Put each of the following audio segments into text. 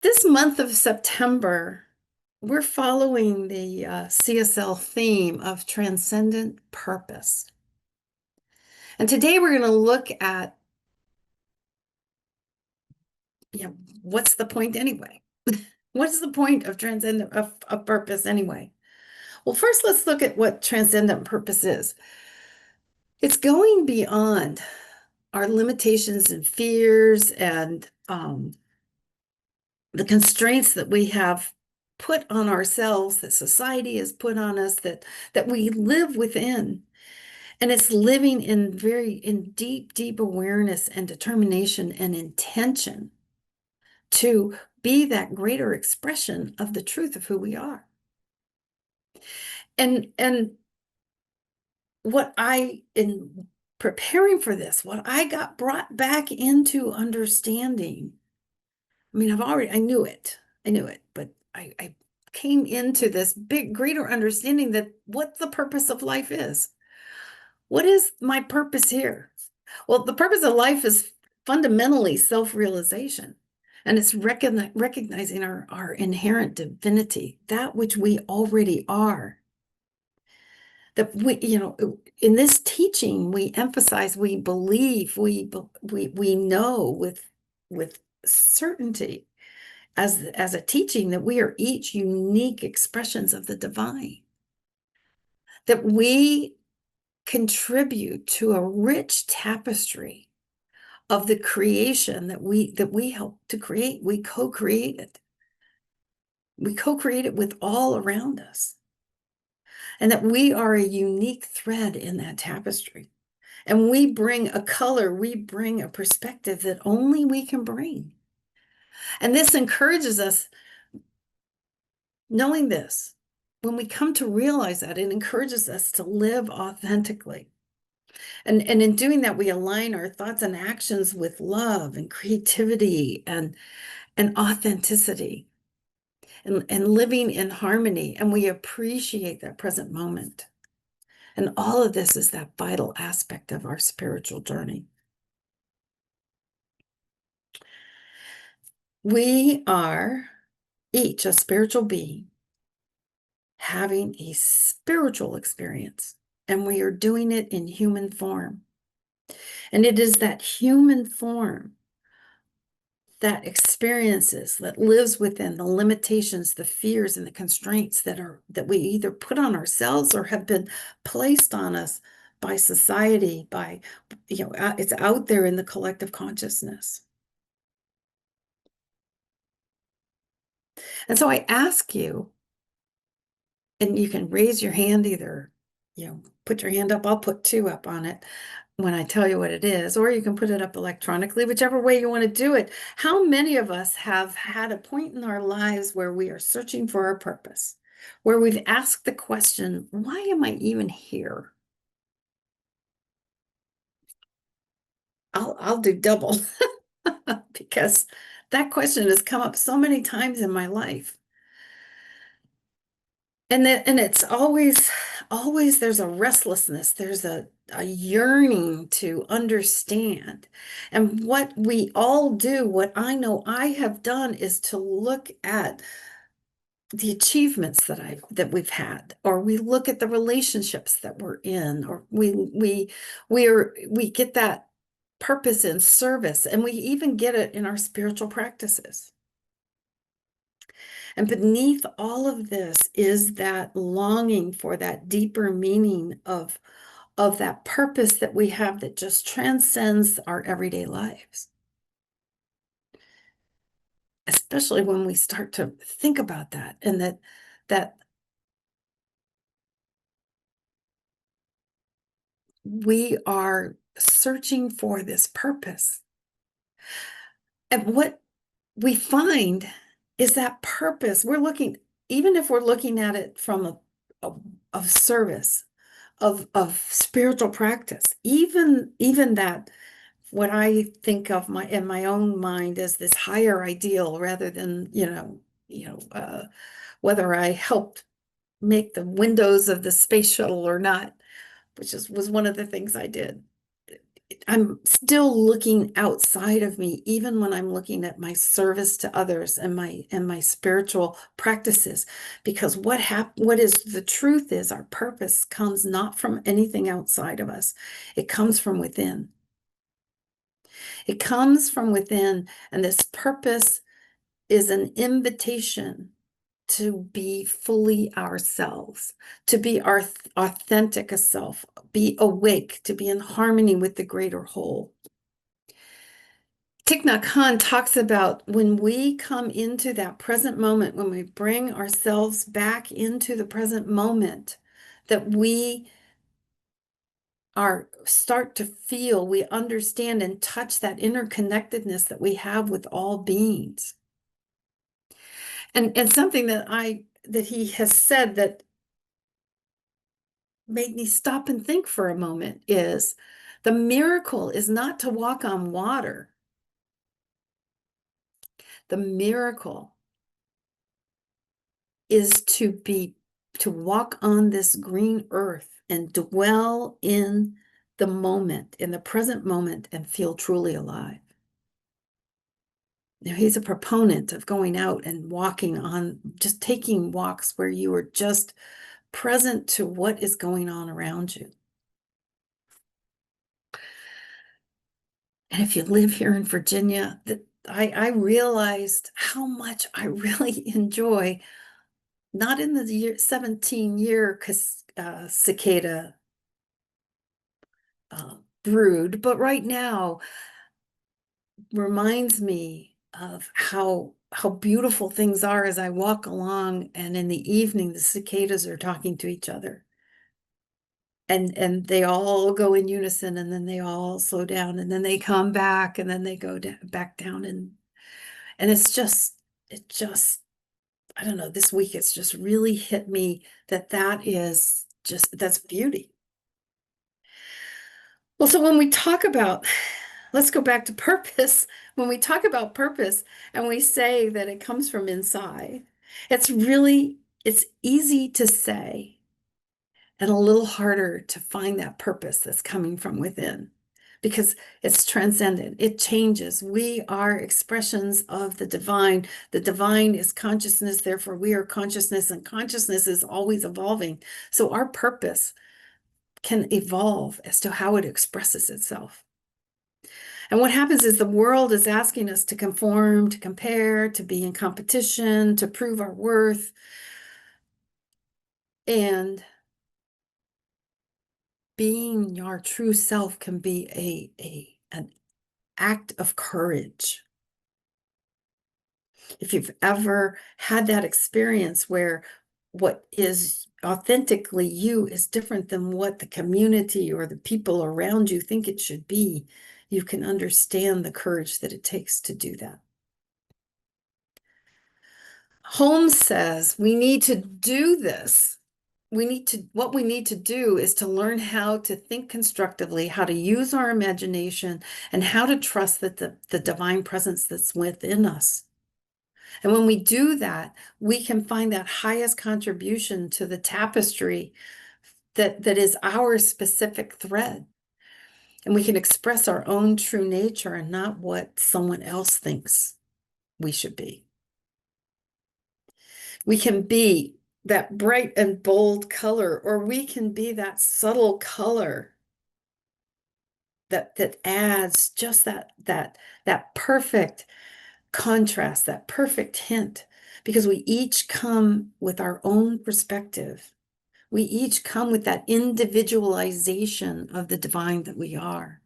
This month of September, we're following the CSL theme of transcendent purpose. And today we're going to look at, you know, what's the point anyway? What's the point of transcendent of purpose anyway? Well, first let's look at what transcendent purpose is. It's going beyond our limitations and fears and the constraints that we have put on ourselves, that society has put on us, that we live within. And it's living in deep awareness and determination and intention to be that greater expression of the truth of who we are. And what in preparing for this, what I got brought back into understanding, I mean, I knew it, but I came into this greater understanding that what the purpose of life is. What is my purpose here? Well, the purpose of life is fundamentally self-realization. And it's recognizing our inherent divinity, that which we already are. That in this teaching, we emphasize, we believe, we know with certainty as a teaching that we are each unique expressions of the divine. That we contribute to a rich tapestry of the creation that we help to create. We co-create it. We co-create it with all around us. And that we are a unique thread in that tapestry. And we bring a color, we bring a perspective that only we can bring. And this encourages us, knowing this, when we come to realize that, it encourages us to live authentically. And in doing that, we align our thoughts and actions with love and creativity and authenticity and living in harmony. And we appreciate that present moment. And all of this is that vital aspect of our spiritual journey. We are each a spiritual being having a spiritual experience, and we are doing it in human form. And it is that human form that experiences, that lives within the limitations, the fears, and the constraints that we either put on ourselves or have been placed on us by society, by, it's out there in the collective consciousness. And so I ask you, and you can raise your hand, either, put your hand up, I'll put two up on it when I tell you what it is, or you can put it up electronically, whichever way you want to do it. How many of us have had a point in our lives where we are searching for our purpose, where we've asked the question, why am I even here? I'll do double because that question has come up so many times in my life. And it's always there's a restlessness, there's a yearning to understand. And what we all do, what I know I have done, is to look at the achievements that we've had, or we look at the relationships that we're in, or we get that purpose in service, and we even get it in our spiritual practices. And beneath all of this is that longing for that deeper meaning of that purpose that we have that just transcends our everyday lives. Especially when we start to think about that, and that we are searching for this purpose. And what we find is that purpose, even if we're looking at it from of service, of spiritual practice, even that, what I think of in my own mind as this higher ideal, rather than whether I helped make the windows of the space shuttle or not, which was one of the things I did. I'm still looking outside of me, even when I'm looking at my service to others and my spiritual practices. Because what is the truth is our purpose comes not from anything outside of us. It comes from within. It comes from within, and this purpose is an invitation to be fully ourselves, to be our authentic self, be awake, to be in harmony with the greater whole. Thich Nhat Hanh talks about when we come into that present moment, when we bring ourselves back into the present moment, that we start to feel, we understand and touch that interconnectedness that we have with all beings. And something that he has said that made me stop and think for a moment is the miracle is not to walk on water. The miracle is to walk on this green earth and dwell in the moment, in the present moment, and feel truly alive. Now, he's a proponent of going out and walking on, just taking walks where you are just present to what is going on around you. And if you live here in Virginia, I realized how much I really enjoy, not in the 17-year cicada brood, but right now reminds me of how beautiful things are as I walk along, and in the evening the cicadas are talking to each other. And they all go in unison, and then they all slow down, and then they come back, and then they go back down, and it just I don't know, this week it's just really hit me that's beauty. Well, so when we talk about, let's go back to purpose. When we talk about purpose and we say that it comes from inside, it's easy to say and a little harder to find that purpose that's coming from within, because it's transcendent. It changes. We are expressions of the divine. The divine is consciousness, therefore we are consciousness, and consciousness is always evolving. So our purpose can evolve as to how it expresses itself. And what happens is the world is asking us to conform, to compare, to be in competition, to prove our worth. And being your true self can be an act of courage. If you've ever had that experience where what is authentically you is different than what the community or the people around you think it should be, you can understand the courage that it takes to do that. Holmes says we need to do this. What we need to do is to learn how to think constructively, how to use our imagination, and how to trust that the divine presence that's within us. And when we do that, we can find that highest contribution to the tapestry that is our specific thread. And we can express our own true nature and not what someone else thinks we should be. We can be that bright and bold color, or we can be that subtle color that adds just that perfect contrast, that perfect hint, because we each come with our own perspective. We each come with that individualization of the divine that we are.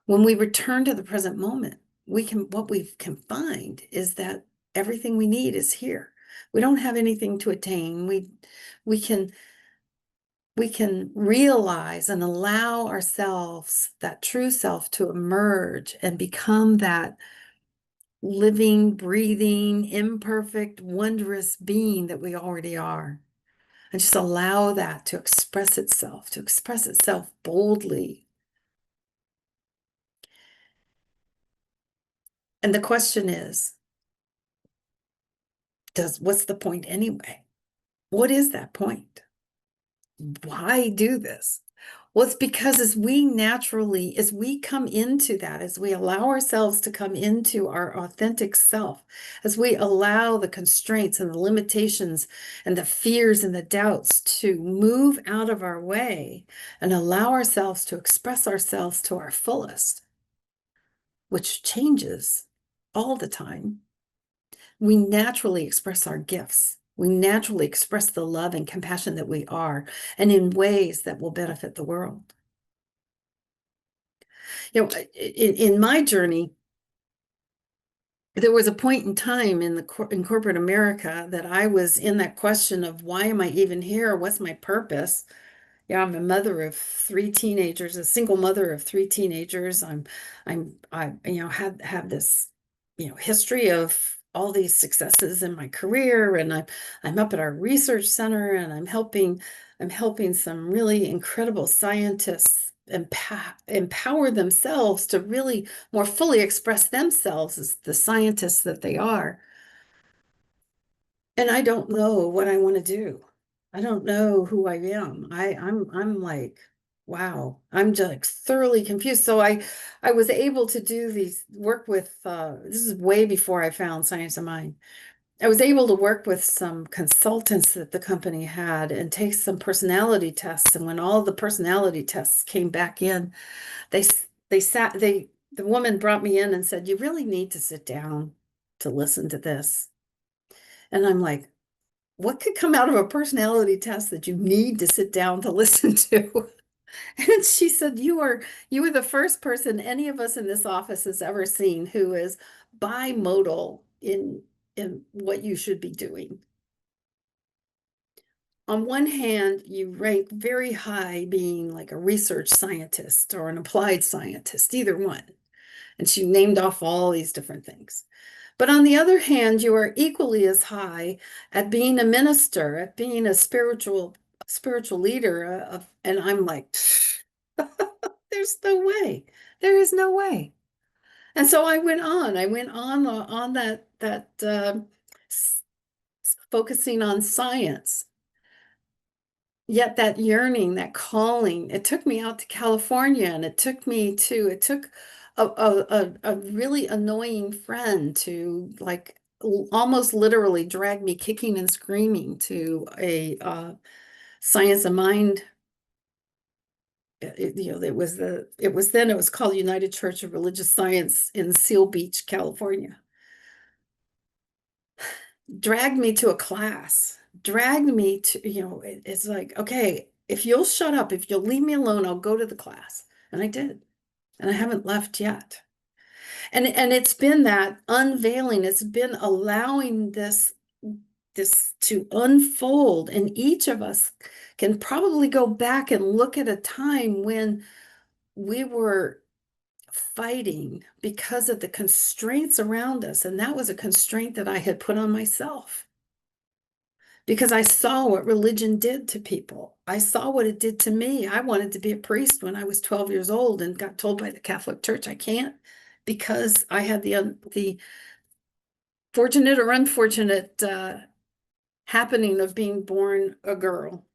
When we return to the present moment, what we can find is that everything we need is here. We don't have anything to attain. We can realize and allow ourselves, that true self, to emerge and become that living, breathing, imperfect, wondrous being that we already are. And just allow that to express itself boldly. And the question is, what's the point anyway? What is that point? Why do this? Well, it's because as we come into that, as we allow ourselves to come into our authentic self, as we allow the constraints and the limitations and the fears and the doubts to move out of our way and allow ourselves to express ourselves to our fullest, which changes all the time, we naturally express our gifts. We naturally express the love and compassion that we are, and in ways that will benefit the world. In my journey, there was a point in time in corporate America that I was in that question of why am I even here? What's my purpose? Yeah, I'm a mother of three teenagers, a single mother of three teenagers. I have this, history of all these successes in my career, and I'm up at our research center, and I'm helping some really incredible scientists empower themselves to really more fully express themselves as the scientists that they are. And I don't know what I want to do. I don't know who I am. I'm like, wow, I'm just thoroughly confused. So I was able to do these work with this is way before I found Science of Mind. I was able to work with some consultants that the company had and take some personality tests. And when all the personality tests came back in, they they sat they the woman brought me in and said, "You really need to sit down to listen to this." And I'm like, what could come out of a personality test that you need to sit down to listen to? And she said, you are the first person any of us in this office has ever seen who is bimodal in what you should be doing. On one hand, you rank very high being like a research scientist or an applied scientist, either one. And she named off all these different things. But on the other hand, you are equally as high at being a minister, at being a spiritual leader and I'm like, there's no way. There is no way. And so I went on focusing on science. Yet that yearning, that calling, it took me out to California, and it took a really annoying friend to like almost literally drag me kicking and screaming to a Science of Mind. It was called United Church of Religious Science in Seal Beach, California. Dragged me to a class, dragged me to, it's like, okay, if you'll shut up, if you'll leave me alone, I'll go to the class. And I did. And I haven't left yet. And it's been that unveiling, it's been allowing this to unfold. And each of us can probably go back and look at a time when we were fighting because of the constraints around us. And that was a constraint that I had put on myself because I saw what religion did to people. I saw what it did to me. I wanted to be a priest when I was 12 years old and got told by the Catholic Church I can't because I had the fortunate or unfortunate happening of being born a girl.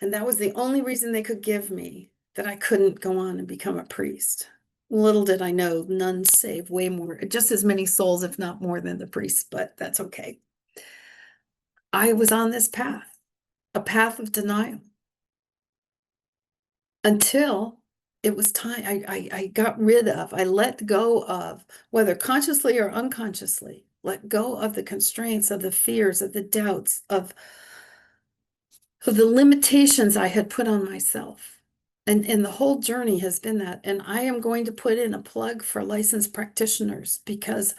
And that was the only reason they could give me that I couldn't go on and become a priest. Little did I know, nuns save way more, just as many souls, if not more, than the priests, but that's okay. I was on this path, a path of denial, until it was time. I got rid of, I let go of, whether consciously or unconsciously, let go of the constraints, of the fears, of the doubts, of the limitations I had put on myself. And the whole journey has been that. And I am going to put in a plug for licensed practitioners because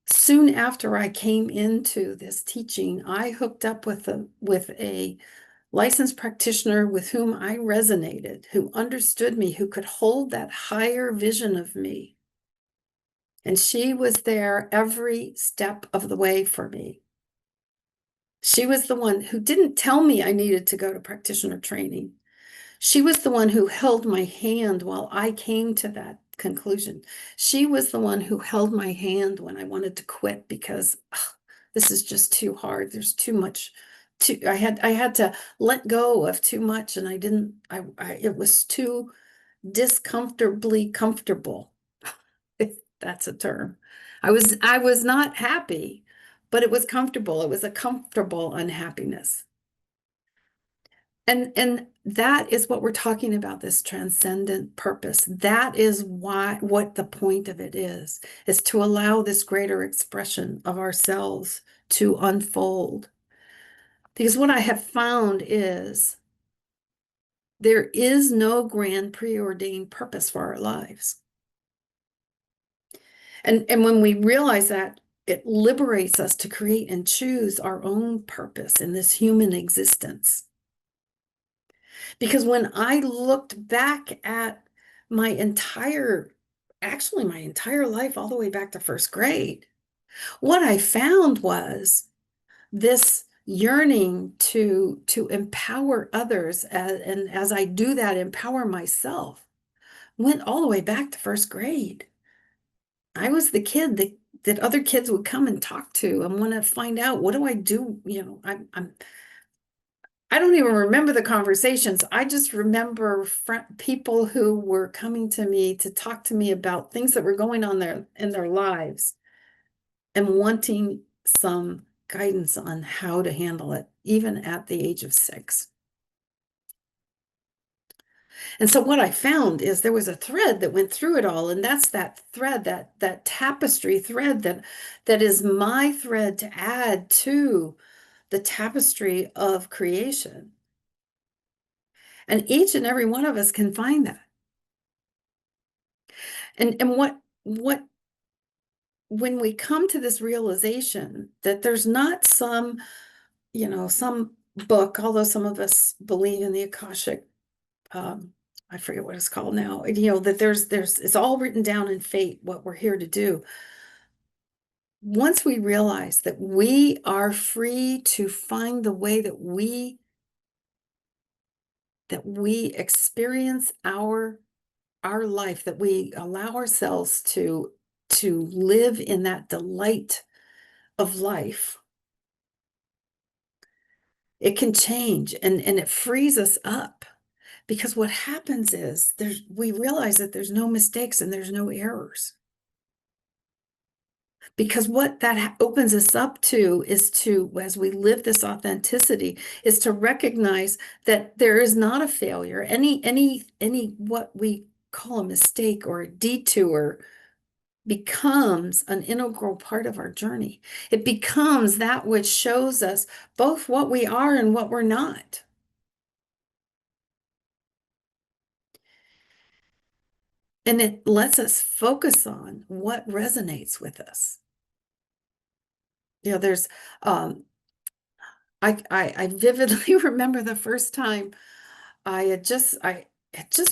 soon after I came into this teaching, I hooked up with a licensed practitioner with whom I resonated, who understood me, who could hold that higher vision of me. And she was there every step of the way for me. She was the one who didn't tell me I needed to go to practitioner training. She was the one who held my hand while I came to that conclusion. She was the one who held my hand when I wanted to quit because this is just too hard. There's too much I had to let go of too much, and it was too discomfortably comfortable, if that's a term. I was not happy, but it was comfortable. It was a comfortable unhappiness. And that is what we're talking about, this transcendent purpose. That is what the point of it is to allow this greater expression of ourselves to unfold. Because what I have found is there is no grand preordained purpose for our lives. And when we realize that, it liberates us to create and choose our own purpose in this human existence. Because when I looked back at actually my entire life, all the way back to first grade, what I found was this yearning to empower others, and as I do that, empower myself, went all the way back to first grade. I was the kid that other kids would come and talk to and want to find out, what do I do? I don't even remember the conversations. I just remember people who were coming to me to talk to me about things that were going on in their lives and wanting some guidance on how to handle it, even at the age of 6. And so what I found is there was a thread that went through it all, and that's that thread, that tapestry thread that is my thread to add to the tapestry of creation. And each and every one of us can find that. And what when we come to this realization that there's not some book, although some of us believe in the Akashic, I forget what it's called now, that there's it's all written down in fate, what we're here to do. Once we realize that we are free to find the way that we experience our life, that we allow ourselves to live in that delight of life, it can change, and it frees us up. Because what happens is we realize that there's no mistakes and there's no errors. Because what that opens us up to is as we live this authenticity, is to recognize that there is not a failure. Any what we call a mistake or a detour becomes an integral part of our journey. It becomes that which shows us both what we are and what we're not. And it lets us focus on what resonates with us. There's I vividly remember the first time I had just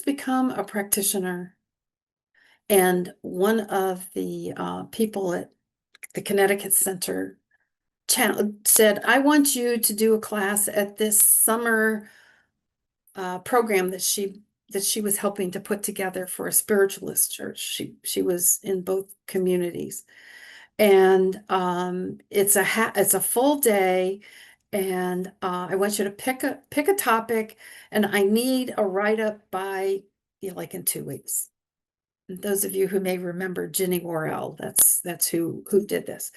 become a practitioner, and one of the people at the Connecticut Center said, I want you to do a class at this summer program that she was helping to put together for a spiritualist church. She was in both communities, and it's a full day, and I want you to pick a topic, and I need a write-up by like in 2 weeks. And those of you who may remember Ginny Worrell, that's who did this.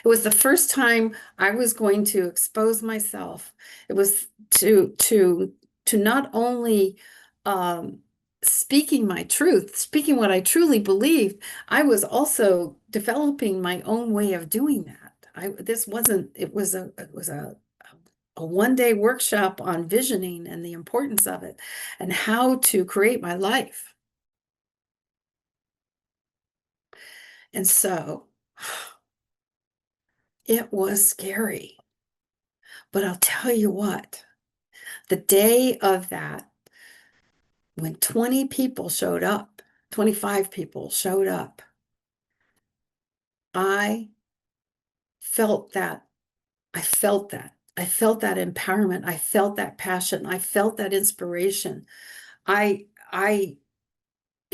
It was the first time I was going to expose myself. It was to not only speaking my truth, speaking what I truly believed, I was also developing my own way of doing that. It was a one-day workshop on visioning and the importance of it and how to create my life. And so it was scary. But I'll tell you what, the day of that, when 20 people showed up, 25 people showed up, I felt that. I felt that. I felt that empowerment. I felt that passion. I felt that inspiration.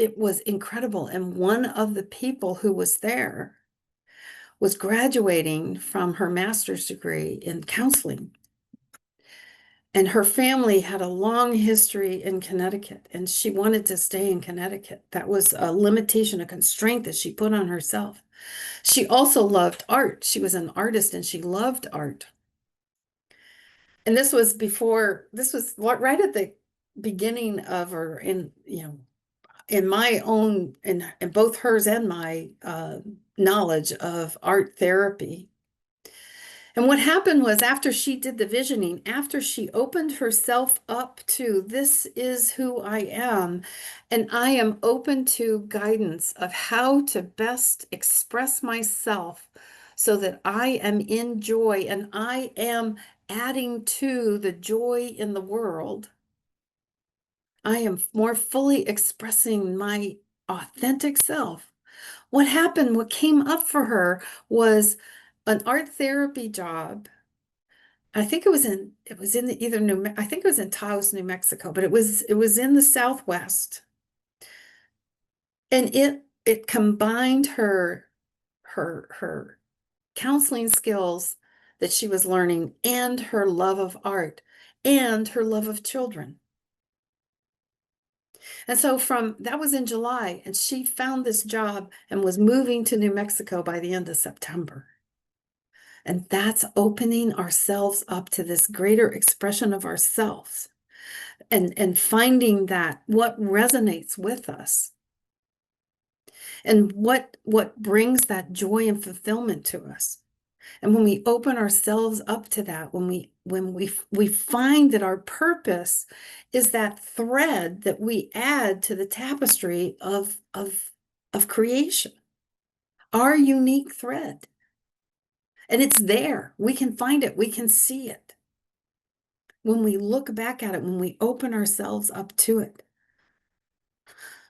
It was incredible. And one of the people who was there was graduating from her master's degree in counseling. And her family had a long history in Connecticut, and she wanted to stay in Connecticut. That was a limitation, a constraint that she put on herself. She also loved art. She was an artist and she loved art. And this was right at the beginning of her in my own, in both hers and my knowledge of art therapy. And what happened was, after she did the visioning, after she opened herself up to, this is who I am, and I am open to guidance of how to best express myself so that I am in joy and I am adding to the joy in the world. I am more fully expressing my authentic self. What happened, what came up for her was an art therapy job. I think it was in I think it was in Taos, New Mexico, but it was in the Southwest. And it combined her counseling skills that she was learning and her love of art and her love of children. And so that was in July, and she found this job and was moving to New Mexico by the end of September. And that's opening ourselves up to this greater expression of ourselves and finding that what resonates with us and what brings that joy and fulfillment to us. And when we open ourselves up to that, when we find that our purpose is that thread that we add to the tapestry of creation, our unique thread. And it's there. We can find it. We can see it. When we look back at it, when we open ourselves up to it.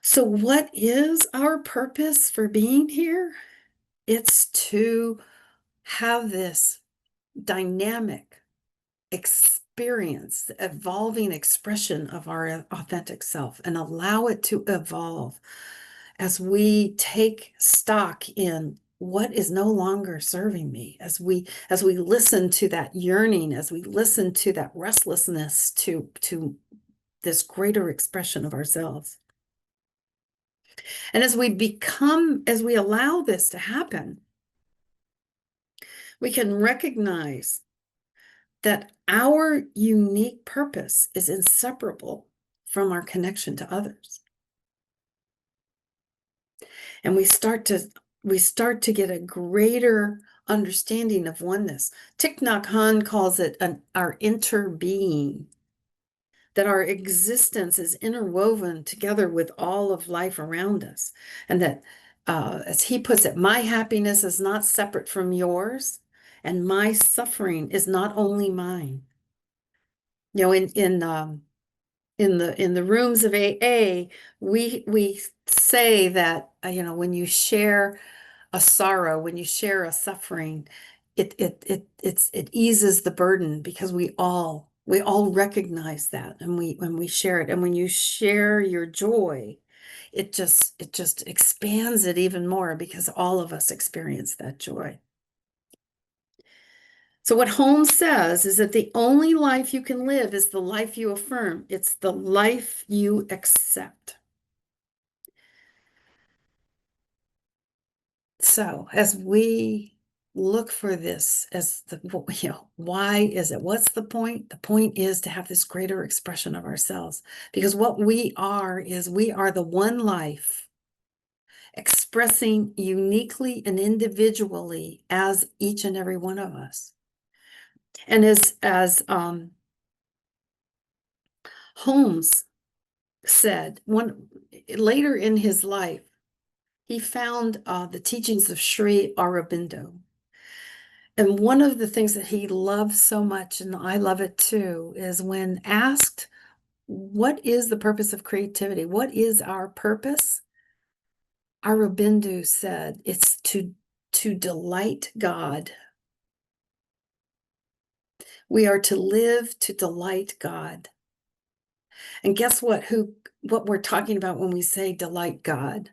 So what is our purpose for being here? It's to have this dynamic experience, evolving expression of our authentic self, and allow it to evolve as we take stock in what is no longer serving me, as we listen to that yearning, as we listen to that restlessness to this greater expression of ourselves. And as we allow this to happen, we can recognize that our unique purpose is inseparable from our connection to others. And we start to get a greater understanding of oneness. Thich Nhat Hanh calls it our interbeing, that our existence is interwoven together with all of life around us. And that, as he puts it, my happiness is not separate from yours, and my suffering is not only mine. You know, in the rooms of AA, we say that, when you share a sorrow, when you share a suffering, it eases the burden, because we all recognize that, and when we share it, and when you share your joy, it just expands it even more, because all of us experience that joy. So what Holmes says is that the only life you can live is the life you affirm. It's the life you accept. So as we look for this as why is it? What's the point? The point is to have this greater expression of ourselves, because what we are is we are the one life expressing uniquely and individually as each and every one of us. And as Holmes said, later in his life, he found the teachings of Sri Aurobindo. And one of the things that he loves so much, and I love it too, is when asked, what is the purpose of creativity? What is our purpose? Aurobindo said, it's to delight God. We are to live to delight God. And guess what we're talking about when we say delight God?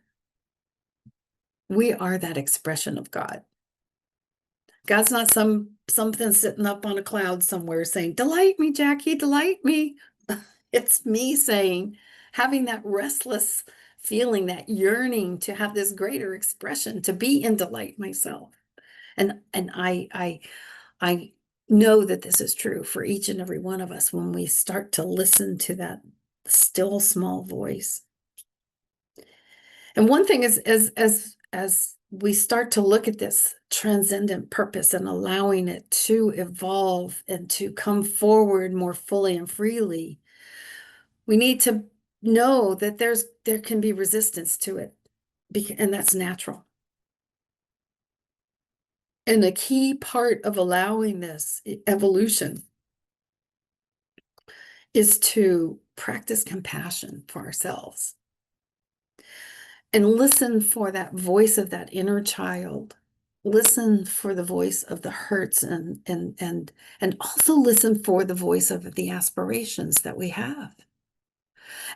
We are that expression of God. God's not some something sitting up on a cloud somewhere saying, delight me, Jackie, delight me. It's me saying, having that restless feeling, that yearning to have this greater expression, to be in delight myself. And I know that this is true for each and every one of us when we start to listen to that still small voice. And one thing is, as we start to look at this transcendent purpose and allowing it to evolve and to come forward more fully and freely, we need to know that there can be resistance to it, and that's natural. And a key part of allowing this evolution is to practice compassion for ourselves and listen for that voice of that inner child. Listen for the voice of the hurts and also listen for the voice of the aspirations that we have.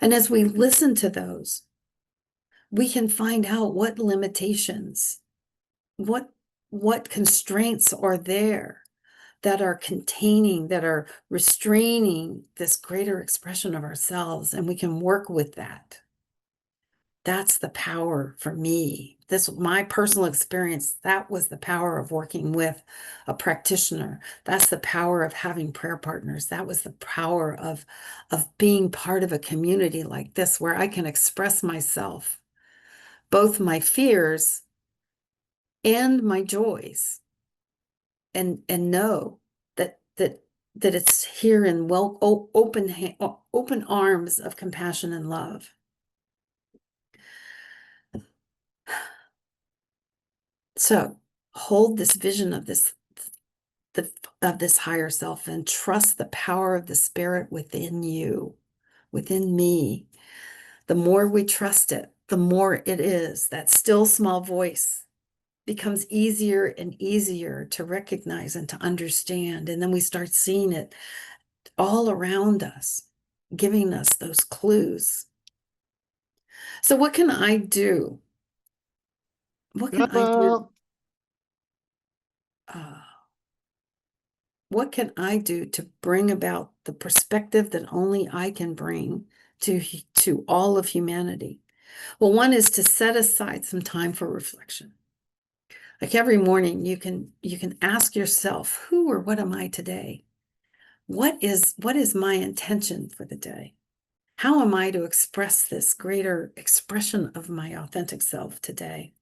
And as we listen to those, we can find out what limitations, what constraints are there that are containing, that are restraining this greater expression of ourselves, and we can work with that. That's the power for me. My personal experience, that was the power of working with a practitioner. That's the power of having prayer partners. That was the power of being part of a community like this, where I can express myself, both my fears and my joys, and know that it's here in open arms of compassion and love. So hold this vision of this higher self, and trust the power of the spirit within you, within me. The more we trust it, the more it is. That still small voice becomes easier and easier to recognize and to understand. And then we start seeing it all around us, giving us those clues. So what can I do? What can I do? What can I do to bring about the perspective that only I can bring to all of humanity? Well, one is to set aside some time for reflection. Like every morning, you can ask yourself, who or what am I today? What is my intention for the day? How am I to express this greater expression of my authentic self today?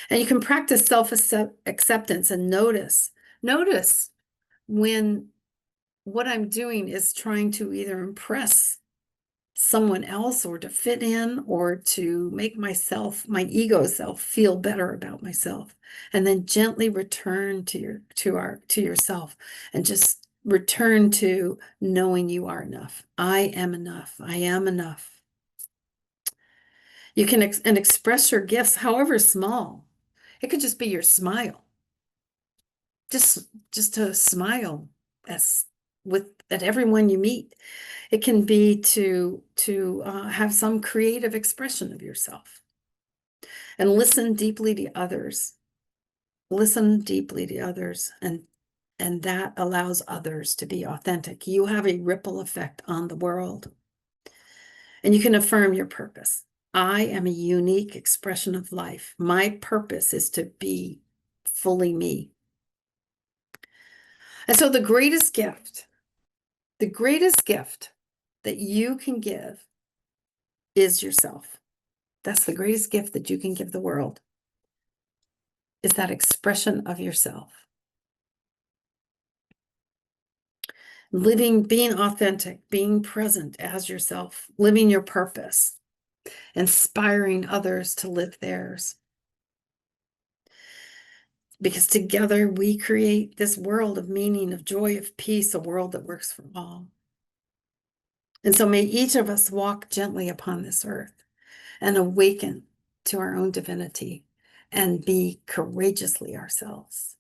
And you can practice self-acceptance and notice when what I'm doing is trying to either impress someone else or to fit in or to make myself, my ego self, feel better about myself. And then gently return to yourself and just return to knowing you are enough. I am enough. I am enough. You can express your gifts, however small. It could just be your smile. Just to smile at everyone you meet. It can be to have some creative expression of yourself, and listen deeply to others. Listen deeply to others, and that allows others to be authentic. You have a ripple effect on the world, and you can affirm your purpose. I am a unique expression of life. My purpose is to be fully me. And so the greatest gift that you can give is yourself. That's the greatest gift that you can give the world, is that expression of yourself. Being authentic, being present as yourself, living your purpose, inspiring others to live theirs. Because together we create this world of meaning, of joy, of peace, a world that works for all. And so may each of us walk gently upon this earth and awaken to our own divinity and be courageously ourselves.